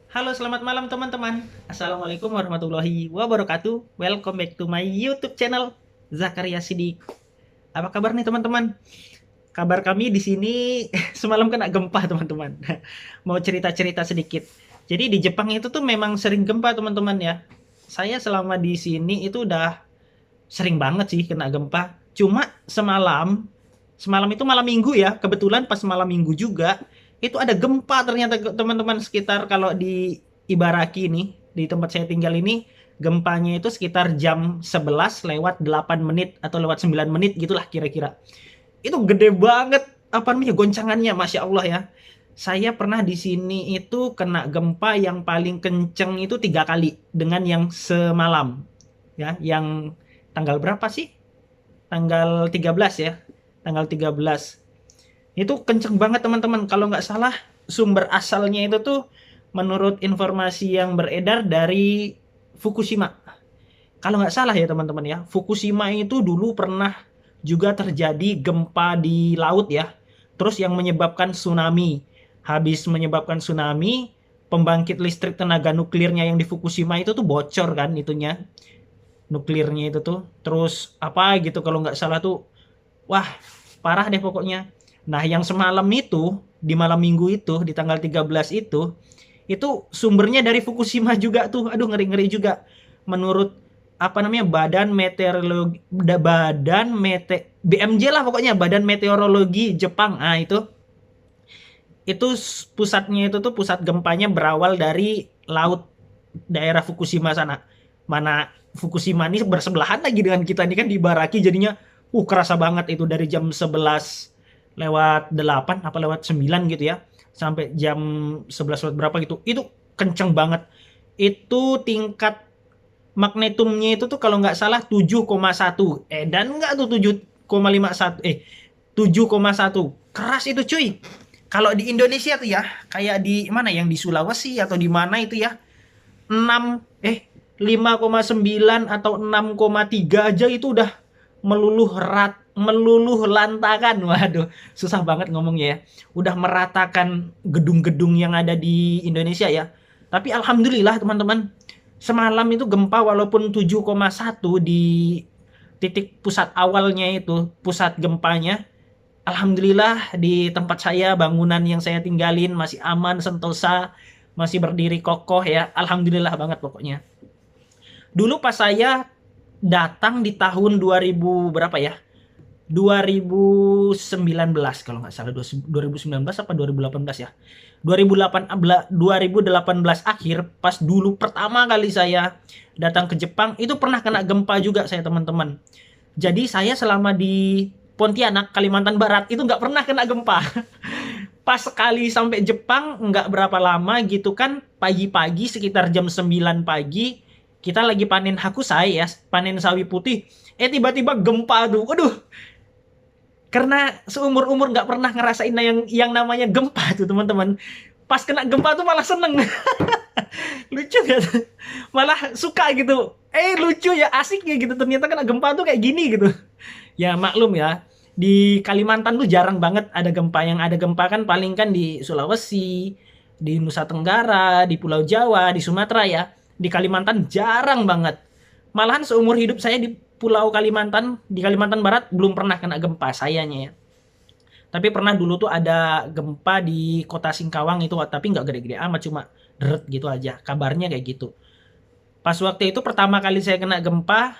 Halo, selamat malam teman-teman. Assalamualaikum warahmatullahi wabarakatuh. Welcome back to my YouTube channel Zakaria Sidik. Apa kabar nih teman-teman? Kabar kami di sini semalam kena gempa teman-teman. Mau cerita-cerita sedikit. Jadi di Jepang itu tuh memang sering gempa teman-teman ya. Saya selama di sini itu udah sering banget sih kena gempa. Cuma semalam itu malam minggu ya. Kebetulan pas malam minggu juga itu ada gempa ternyata teman-teman sekitar kalau di Ibaraki nih, di tempat saya tinggal ini gempanya itu sekitar jam 11 lewat 8 menit atau lewat 9 menit gitulah kira-kira. Itu gede banget apa namanya goncangannya, Masya Allah ya. Saya pernah di sini itu kena gempa yang paling kenceng itu 3 kali dengan yang semalam ya, yang tanggal berapa sih? Tanggal 13 ya. Tanggal 13. Itu kenceng banget teman-teman. Kalau nggak salah sumber asalnya itu tuh menurut informasi yang beredar dari Fukushima. Kalau nggak salah ya teman-teman ya, Fukushima itu dulu pernah juga terjadi gempa di laut ya. Terus yang menyebabkan tsunami. Habis menyebabkan tsunami, pembangkit listrik tenaga nuklirnya yang di Fukushima itu tuh bocor kan itunya. Nuklirnya itu tuh. Terus apa gitu kalau nggak salah tuh, wah parah deh pokoknya. Nah, yang semalam itu, di malam minggu itu, di tanggal 13 itu sumbernya dari Fukushima juga tuh. Aduh, ngeri-ngeri juga. Menurut apa namanya Badan Meteorologi BMJ lah pokoknya, Badan Meteorologi Jepang. Ah, itu pusatnya itu tuh pusat gempanya berawal dari laut daerah Fukushima sana. Mana Fukushima ini bersebelahan lagi dengan kita ini kan di Baraki, jadinya kerasa banget itu dari jam 11 lewat 8 apa lewat 9 gitu ya sampai jam 11 lewat berapa gitu. Itu kenceng banget. Itu tingkat magnetumnya itu tuh kalau nggak salah 7,1. Dan nggak tuh 7,51. 7,1. Keras itu cuy. Kalau di Indonesia tuh ya, kayak di mana yang di Sulawesi atau di mana itu ya, 6 5,9 atau 6,3 aja itu udah meluluh lantakan. Waduh, susah banget ngomongnya ya. Udah meratakan gedung-gedung yang ada di Indonesia ya. Tapi alhamdulillah teman-teman, semalam itu gempa walaupun 7,1 di titik pusat awalnya itu, pusat gempanya, alhamdulillah di tempat saya, bangunan yang saya tinggalin masih aman, sentosa, masih berdiri kokoh ya. Alhamdulillah banget pokoknya. Dulu pas saya datang di tahun 2000 berapa ya? 2019 kalau nggak salah, 2019 apa 2018 ya? 2018 akhir, pas dulu pertama kali saya datang ke Jepang itu pernah kena gempa juga saya teman-teman. Jadi saya selama di Pontianak, Kalimantan Barat itu nggak pernah kena gempa. Pas sekali sampai Jepang nggak berapa lama gitu kan, pagi-pagi sekitar jam 9 pagi kita lagi panen hakusai ya, panen sawi putih. Tiba-tiba gempa tuh. Waduh, karena seumur-umur nggak pernah ngerasain yang namanya gempa tuh teman-teman. Pas kena gempa tuh malah seneng. Lucu gak? Malah suka gitu. Lucu ya, asik ya gitu. Ternyata kena gempa tuh kayak gini gitu. Ya maklum ya, di Kalimantan tuh jarang banget ada gempa. Yang ada gempa kan paling kan di Sulawesi, di Nusa Tenggara, di Pulau Jawa, di Sumatera ya. Di Kalimantan jarang banget. Malahan seumur hidup saya di Pulau Kalimantan, di Kalimantan Barat belum pernah kena gempa sayanya ya. Tapi pernah dulu tuh ada gempa di kota Singkawang itu, tapi nggak gede-gede amat, cuma deret gitu aja. Kabarnya kayak gitu. Pas waktu itu pertama kali saya kena gempa,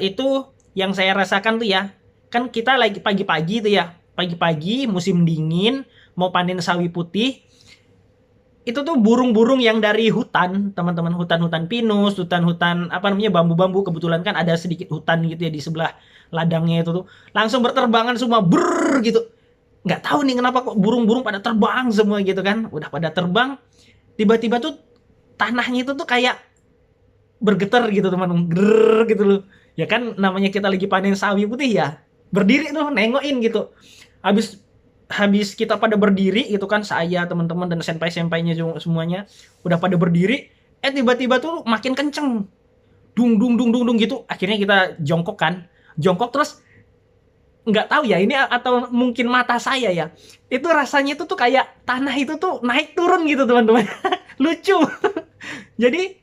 itu yang saya rasakan tuh ya, kan kita lagi pagi-pagi tuh ya, pagi-pagi musim dingin, mau panen sawi putih, itu tuh burung-burung yang dari hutan, teman-teman, hutan-hutan pinus, hutan-hutan apa namanya bambu-bambu, kebetulan kan ada sedikit hutan gitu ya di sebelah ladangnya itu tuh, langsung berterbangan semua ber gitu. Nggak tahu nih kenapa kok burung-burung pada terbang semua gitu kan, udah pada terbang, tiba-tiba tuh tanahnya itu tuh kayak bergetar gitu teman-teman, ger gitu loh. Ya kan namanya kita lagi panen sawi putih ya, berdiri tuh nengokin gitu. Habis habis kita pada berdiri itu kan, saya teman-teman dan senpai-senpainya semuanya udah pada berdiri, tiba-tiba tuh makin kenceng, dung dung dung dung dung gitu. Akhirnya kita jongkok kan, jongkok terus nggak tahu ya ini atau mungkin mata saya ya, itu rasanya itu tuh kayak tanah itu tuh naik turun gitu teman-teman. Lucu. Jadi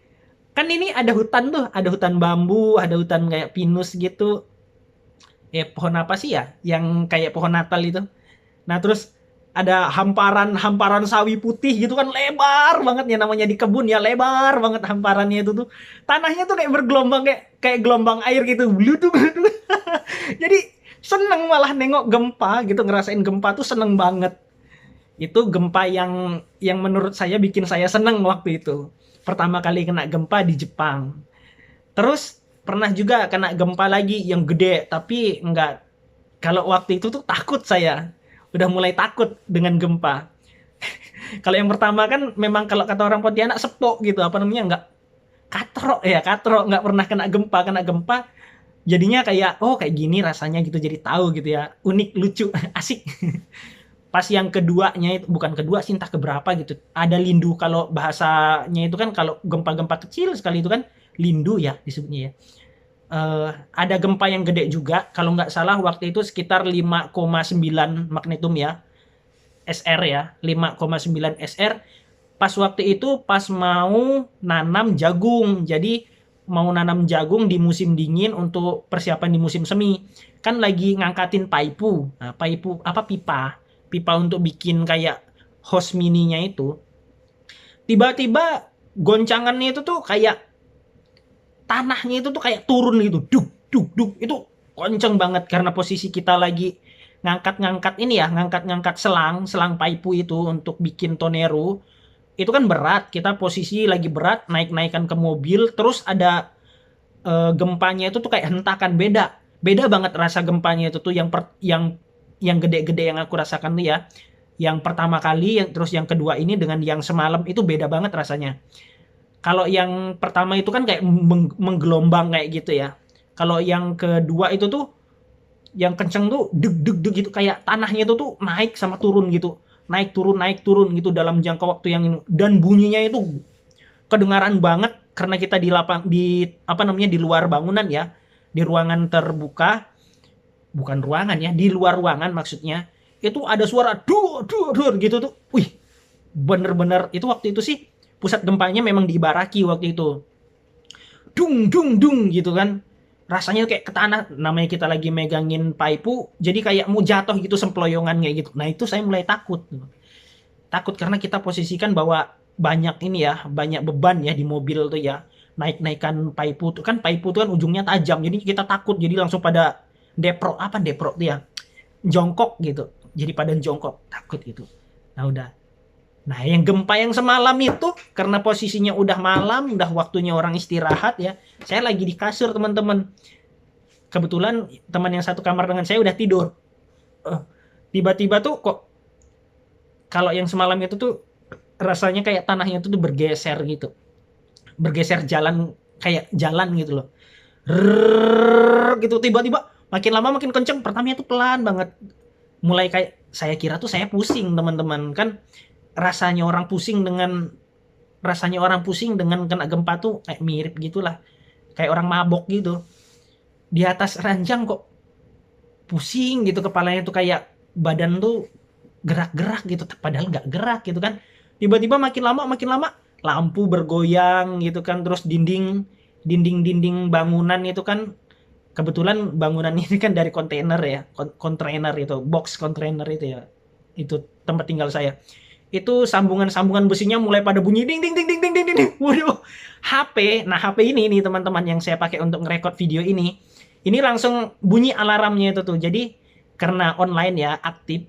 kan ini ada hutan tuh, ada hutan bambu, ada hutan kayak pinus gitu. Pohon apa sih ya? Yang kayak pohon Natal itu. Nah, terus ada hamparan sawi putih gitu kan, lebar banget ya, namanya di kebun ya, lebar banget hamparannya itu tuh. Tanahnya tuh kayak bergelombang, kayak kayak gelombang air gitu. Bluduk bluduk. Jadi seneng malah nengok gempa gitu, ngerasain gempa tuh seneng banget. Itu gempa yang menurut saya bikin saya seneng waktu itu. Pertama kali kena gempa di Jepang. Terus pernah juga kena gempa lagi yang gede, tapi enggak, kalau waktu itu tuh takut saya. Udah mulai takut dengan gempa. Kalau yang pertama kan memang kalau kata orang Pontianak sepok gitu, apa namanya, enggak katrok ya, katrok, enggak pernah kena gempa jadinya kayak oh kayak gini rasanya gitu, jadi tahu gitu ya, unik, lucu, asik. Pas yang keduanya itu, bukan kedua sih, entah keberapa gitu, ada lindu, kalau bahasanya itu kan kalau gempa-gempa kecil sekali itu kan lindu ya disebutnya ya. Ada gempa yang gede juga, kalau nggak salah waktu itu sekitar 5,9 magnetum ya, SR ya, 5,9 SR. Pas waktu itu pas mau nanam jagung, jadi mau nanam jagung di musim dingin untuk persiapan di musim semi. Kan lagi ngangkatin paipu. Nah, paipu apa, pipa untuk bikin kayak hose mininya itu. Tiba-tiba goncangannya itu tuh kayak tanahnya itu tuh kayak turun gitu. Duk duk duk. Itu kenceng banget karena posisi kita lagi ngangkat-ngangkat ini ya, ngangkat-ngangkat selang paipu itu untuk bikin tonero. Itu kan berat, kita posisi lagi berat, naik-naikan ke mobil, terus ada gempanya itu tuh kayak hentakan, beda. Beda banget rasa gempanya itu tuh, yang gede-gede yang aku rasakan tuh ya. Yang pertama kali, yang terus yang kedua ini dengan yang semalam itu beda banget rasanya. Kalau yang pertama itu kan kayak menggelombang kayak gitu ya. Kalau yang kedua itu tuh yang kenceng tuh deg deg deg gitu, kayak tanahnya itu tuh naik sama turun gitu. Naik turun gitu dalam jangka waktu yang ini, dan bunyinya itu kedengaran banget karena kita di apa namanya, di luar bangunan ya, di ruangan terbuka, bukan ruangan ya, di luar ruangan maksudnya. Itu ada suara dur dur dur gitu tuh. Wih, bener-bener itu waktu itu sih pusat gempanya memang di Ibaraki waktu itu. Dung dung dung gitu kan. Rasanya kayak ke tanah, namanya kita lagi megangin paipu, jadi kayak mau jatuh gitu, semployongan kayak gitu. Nah, itu saya mulai takut. Takut karena kita posisikan bahwa banyak ini ya, banyak beban ya di mobil tuh ya. Naik-naikan paipu tuh kan, paipu tuh kan ujungnya tajam. Jadi kita takut, jadi langsung pada deprok tuh ya. Jongkok gitu. Jadi pada jongkok, takut gitu. Nah, udah. Nah, yang gempa yang semalam itu karena posisinya udah malam, udah waktunya orang istirahat ya. Saya lagi di kasur, teman-teman. Kebetulan teman yang satu kamar dengan saya udah tidur. Tiba-tiba tuh kok, kalau yang semalam itu tuh rasanya kayak tanahnya tuh bergeser gitu. Bergeser jalan, kayak jalan gitu loh. Rrrr, gitu, tiba-tiba makin lama makin kenceng. Pertamanya tuh pelan banget. Mulai kayak saya kira tuh saya pusing, teman-teman. Kan rasanya orang pusing dengan kena gempa tuh kayak mirip gitulah. Kayak orang mabok gitu. Di atas ranjang kok pusing gitu, kepalanya tuh kayak badan tuh gerak-gerak gitu, padahal nggak gerak gitu kan. Tiba-tiba makin lama lampu bergoyang gitu kan, terus dinding bangunan itu kan, kebetulan bangunan ini kan dari kontainer ya, kontainer itu, box kontainer itu ya, itu tempat tinggal saya. Itu sambungan besinya mulai pada bunyi ding ding ding ding ding ding ding. Waduh, HP. Nah, HP ini nih teman-teman yang saya pakai untuk ngerekord video ini langsung bunyi alarmnya itu tuh. Jadi karena online ya, aktif,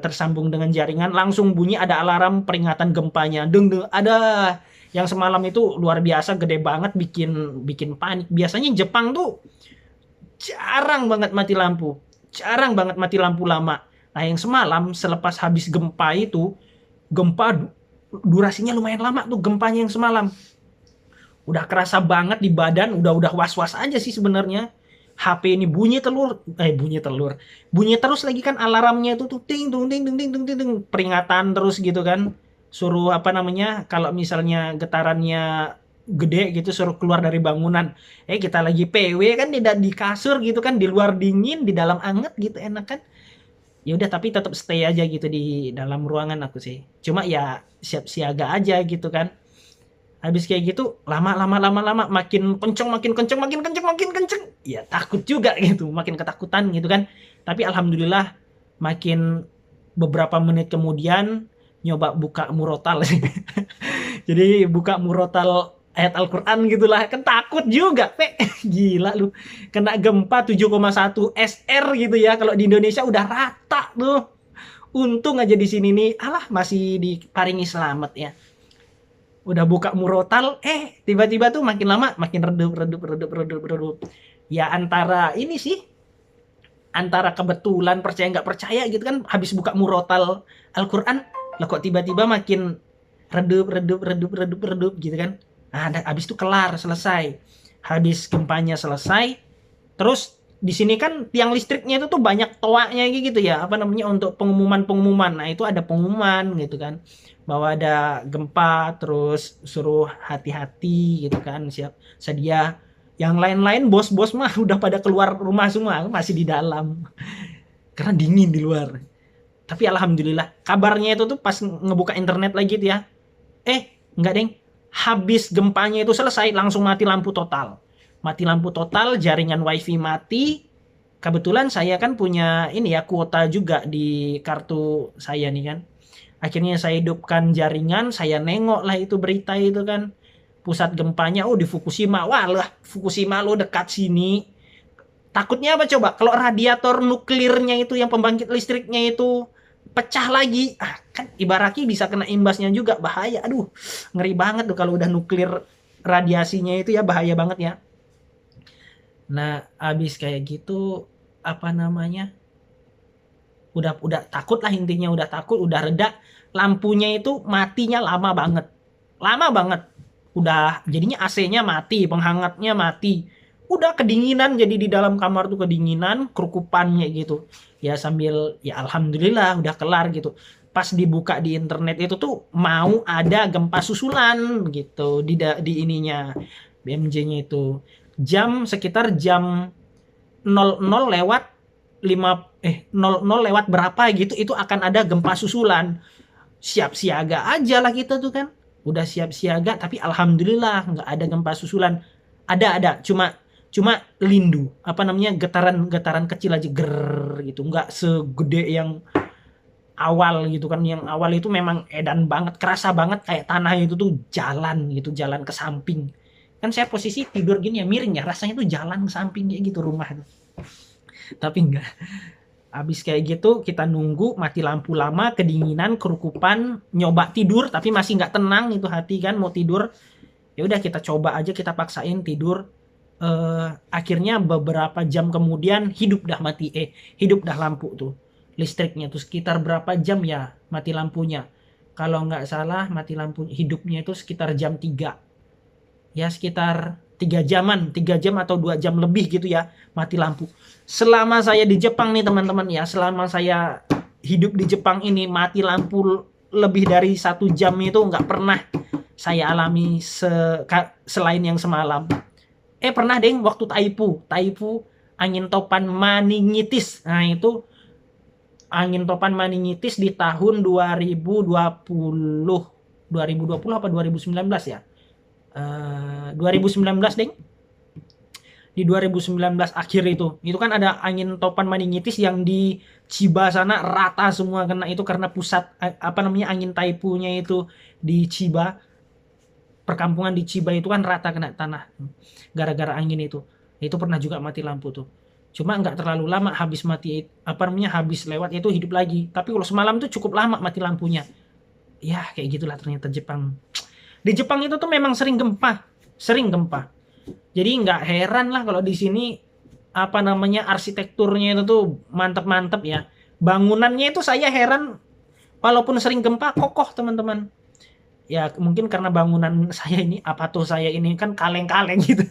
tersambung dengan jaringan, langsung bunyi ada alarm peringatan gempanya. Deng deng, ada. Yang semalam itu luar biasa gede banget, bikin panik. Biasanya Jepang tuh jarang banget mati lampu. Jarang banget mati lampu lama. Nah, yang semalam selepas habis gempa itu, gempa durasinya lumayan lama tuh gempanya yang semalam. Udah kerasa banget di badan, udah was-was aja sih sebenarnya. HP ini bunyi terus lagi kan, alarmnya itu tuh ting tung ting ting ting ting ting, peringatan terus gitu kan. Suruh apa namanya, kalau misalnya getarannya gede gitu suruh keluar dari bangunan. Kita lagi PW kan, tidak di kasur gitu kan, di luar dingin, di dalam anget gitu, enak kan. Ya udah, tapi tetap stay aja gitu di dalam ruangan aku sih. Cuma ya siap siaga aja gitu kan. Habis kayak gitu lama makin kenceng makin kenceng makin kenceng makin kenceng. Ya takut juga gitu, makin ketakutan gitu kan. Tapi alhamdulillah makin beberapa menit kemudian nyoba buka murotal sih. Jadi buka murotal ayat Al-Qur'an gitulah, kan takut juga, Pe. Gila lu. Kena gempa 7,1 SR gitu ya. Kalau di Indonesia udah rata tuh. Untung aja di sini nih, alah masih diparingi selamat ya. Udah buka murotal, tiba-tiba tuh makin lama makin redup redup redup redup redup. Ya antara ini sih, antara kebetulan percaya nggak percaya gitu kan, habis buka murotal Al-Qur'an, lah kok tiba-tiba makin redup redup redup redup redup gitu kan. Nah, habis itu kelar, selesai. Habis gempanya selesai, terus di sini kan tiang listriknya itu tuh banyak toanya gitu ya, apa namanya, untuk pengumuman-pengumuman. Nah, itu ada pengumuman gitu kan, bahwa ada gempa, terus suruh hati-hati gitu kan, siap sedia. Yang lain-lain bos-bos mah udah pada keluar rumah semua, aku masih di dalam karena dingin di luar. Tapi alhamdulillah kabarnya itu tuh pas ngebuka internet lagi tuh ya, enggak deng, habis gempanya itu selesai langsung mati lampu total. Mati lampu total, jaringan wifi mati. Kebetulan saya kan punya ini ya, kuota juga di kartu saya nih kan. Akhirnya saya hidupkan jaringan, saya nengok lah itu berita itu kan. Pusat gempanya, di Fukushima. Wah lah, Fukushima lo dekat sini. Takutnya apa coba? Kalau radiator nuklirnya itu, yang pembangkit listriknya itu pecah lagi, kan ibaratnya bisa kena imbasnya juga, bahaya. Aduh, ngeri banget tuh kalau udah nuklir, radiasinya itu ya bahaya banget ya. Nah, abis kayak gitu, apa namanya, udah takut lah intinya, udah takut, udah reda. Lampunya itu matinya lama banget, lama banget. Udah jadinya AC-nya mati, penghangatnya mati, udah kedinginan, jadi di dalam kamar tuh kedinginan, kerukupannya gitu ya. Sambil ya alhamdulillah udah kelar gitu. Pas dibuka di internet itu tuh mau ada gempa susulan gitu di ininya, BMJ-nya itu sekitar jam 00 lewat 00 lewat berapa gitu, itu akan ada gempa susulan. Siap siaga aja lah kita tuh kan, udah siap siaga. Tapi alhamdulillah nggak ada gempa susulan. Ada cuma lindu, apa namanya, getaran kecil aja, ger gitu, nggak segede yang awal gitu kan. Yang awal itu memang edan banget, kerasa banget kayak tanah itu tuh jalan gitu, jalan ke samping. Kan saya posisi tidur gini ya, miring ya, rasanya tuh jalan ke samping kayak gitu rumah tuh. Tapi enggak. Habis kayak gitu kita nunggu, mati lampu lama, kedinginan, kerukupan, nyoba tidur tapi masih nggak tenang itu hati kan, mau tidur. Ya udah kita coba aja, kita paksain tidur. Akhirnya beberapa jam kemudian hidup dah lampu tuh, listriknya tuh. Sekitar berapa jam ya mati lampunya, kalau nggak salah mati lampu hidupnya itu sekitar jam 3 ya, sekitar 3 jam atau 2 jam lebih gitu ya mati lampu. Selama saya di Jepang nih teman-teman ya, selama saya hidup di Jepang ini, mati lampu lebih dari 1 jam itu nggak pernah saya alami selain yang semalam. Pernah deng waktu Taifu, angin topan meningitis. Nah itu angin topan meningitis di tahun 2020 apa 2019 ya, 2019 deng. Di 2019 akhir itu kan ada angin topan meningitis yang di Chiba sana rata semua kena itu, karena pusat apa namanya, angin taifunya itu di Chiba. Perkampungan di Chiba itu kan rata kena tanah gara-gara angin itu. Itu pernah juga mati lampu tuh. Cuma nggak terlalu lama, habis mati apa namanya, habis lewat itu hidup lagi. Tapi kalau semalam tuh cukup lama mati lampunya. Ya kayak gitulah ternyata Jepang. Di Jepang itu tuh memang sering gempa. Jadi nggak heran lah kalau di sini apa namanya, arsitekturnya itu tuh mantep-mantep ya. Bangunannya itu saya heran, walaupun sering gempa kokoh teman-teman. Ya mungkin karena bangunan saya ini, apa tuh, saya ini kan kaleng-kaleng gitu.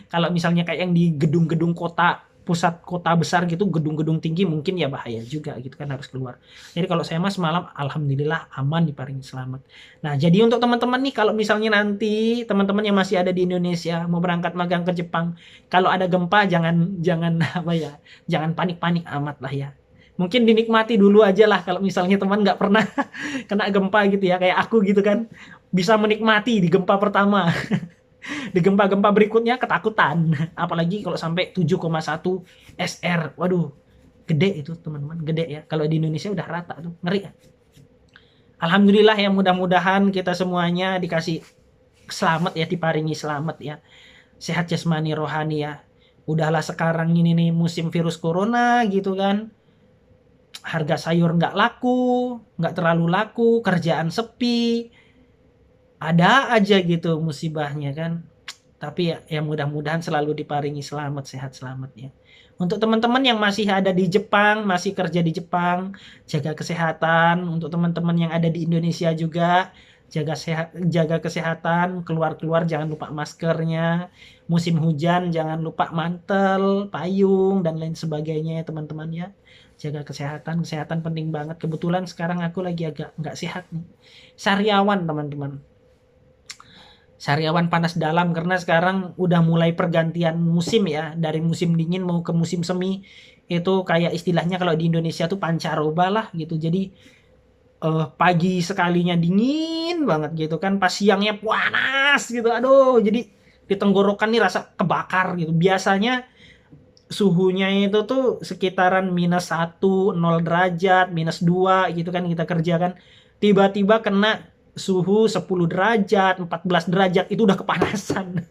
Kalau misalnya kayak yang di gedung-gedung kota, pusat kota besar gitu, gedung-gedung tinggi, mungkin ya bahaya juga gitu kan, harus keluar. Jadi kalau saya mas malam alhamdulillah aman, diparingi selamat. Nah jadi untuk teman-teman nih, kalau misalnya nanti teman-teman yang masih ada di Indonesia mau berangkat magang ke Jepang, kalau ada gempa jangan apa ya, jangan panik-panik amat lah ya. Mungkin dinikmati dulu aja lah kalau misalnya teman nggak pernah kena gempa gitu ya, kayak aku gitu kan. Bisa menikmati di gempa pertama. Di gempa-gempa berikutnya ketakutan. Apalagi kalau sampai 7,1 SR. Waduh, gede itu teman-teman, gede ya. Kalau di Indonesia udah rata tuh, ngeri ya. Alhamdulillah ya, mudah-mudahan kita semuanya dikasih selamat ya, diparingi selamat ya. Sehat jasmani rohani ya. Udahlah sekarang ini nih musim virus corona gitu kan. Harga sayur nggak laku, nggak terlalu laku, kerjaan sepi. Ada aja gitu musibahnya kan. Tapi ya mudah-mudahan selalu diparingi selamat, sehat selamat ya. Untuk teman-teman yang masih ada di Jepang, masih kerja di Jepang, jaga kesehatan. Untuk teman-teman yang ada di Indonesia juga, jaga kesehatan, keluar-keluar jangan lupa maskernya. Musim hujan jangan lupa mantel, payung dan lain sebagainya ya teman-teman ya. Jaga kesehatan, kesehatan penting banget. Kebetulan sekarang aku lagi agak nggak sehat nih. Sariawan teman-teman. Sariawan panas dalam karena sekarang udah mulai pergantian musim ya, dari musim dingin mau ke musim semi. Itu kayak istilahnya kalau di Indonesia tuh pancaroba lah gitu. Jadi pagi sekalinya dingin banget gitu kan, pas siangnya panas gitu. Aduh, jadi di tenggorokan nih rasa kebakar gitu. Biasanya suhunya itu tuh sekitaran -1, 0 derajat, -2 gitu kan kita kerja kan. Tiba-tiba kena suhu 10 derajat, 14 derajat, itu udah kepanasan.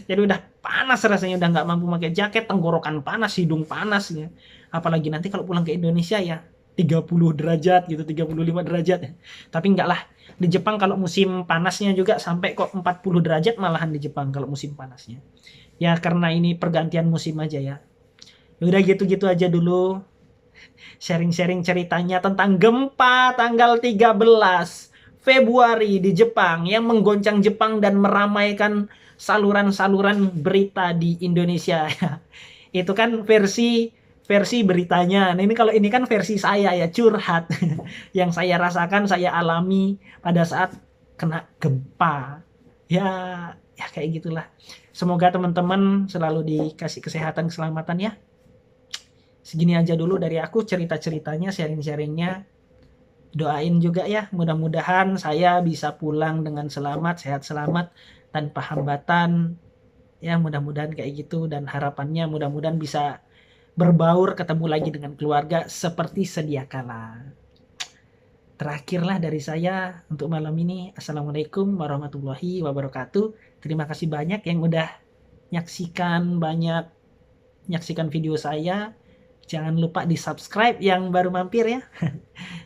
Jadi udah panas rasanya, udah nggak mampu pakai jaket, tenggorokan panas, hidung panas ya. Apalagi nanti kalau pulang ke Indonesia ya 30 derajat gitu, 35 derajat ya. Tapi enggak lah. Di Jepang kalau musim panasnya juga sampai kok 40 derajat malahan di Jepang kalau musim panasnya. Ya karena ini pergantian musim aja ya. Udah gitu-gitu aja dulu sharing-sharing ceritanya tentang gempa tanggal 13 Februari di Jepang yang menggoncang Jepang dan meramaikan saluran-saluran berita di Indonesia. Itu kan versi beritanya. Nah, ini kalau ini kan versi saya ya, curhat. Yang saya rasakan, saya alami pada saat kena gempa. Ya, ya kayak gitulah. Semoga teman-teman selalu dikasih kesehatan, keselamatan ya. Segini aja dulu dari aku cerita-ceritanya, sharing-sharingnya. Doain juga ya, mudah-mudahan saya bisa pulang dengan selamat, sehat selamat, tanpa hambatan. Ya mudah-mudahan kayak gitu, dan harapannya mudah-mudahan bisa berbaur, ketemu lagi dengan keluarga seperti sedia kala. Terakhirlah dari saya untuk malam ini. Assalamualaikum warahmatullahi wabarakatuh. Terima kasih banyak yang udah nyaksikan video saya. Jangan lupa di subscribe yang baru mampir ya.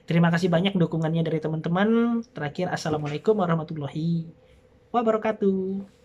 Terima kasih banyak dukungannya dari teman-teman. Terakhir, assalamualaikum warahmatullahi wabarakatuh.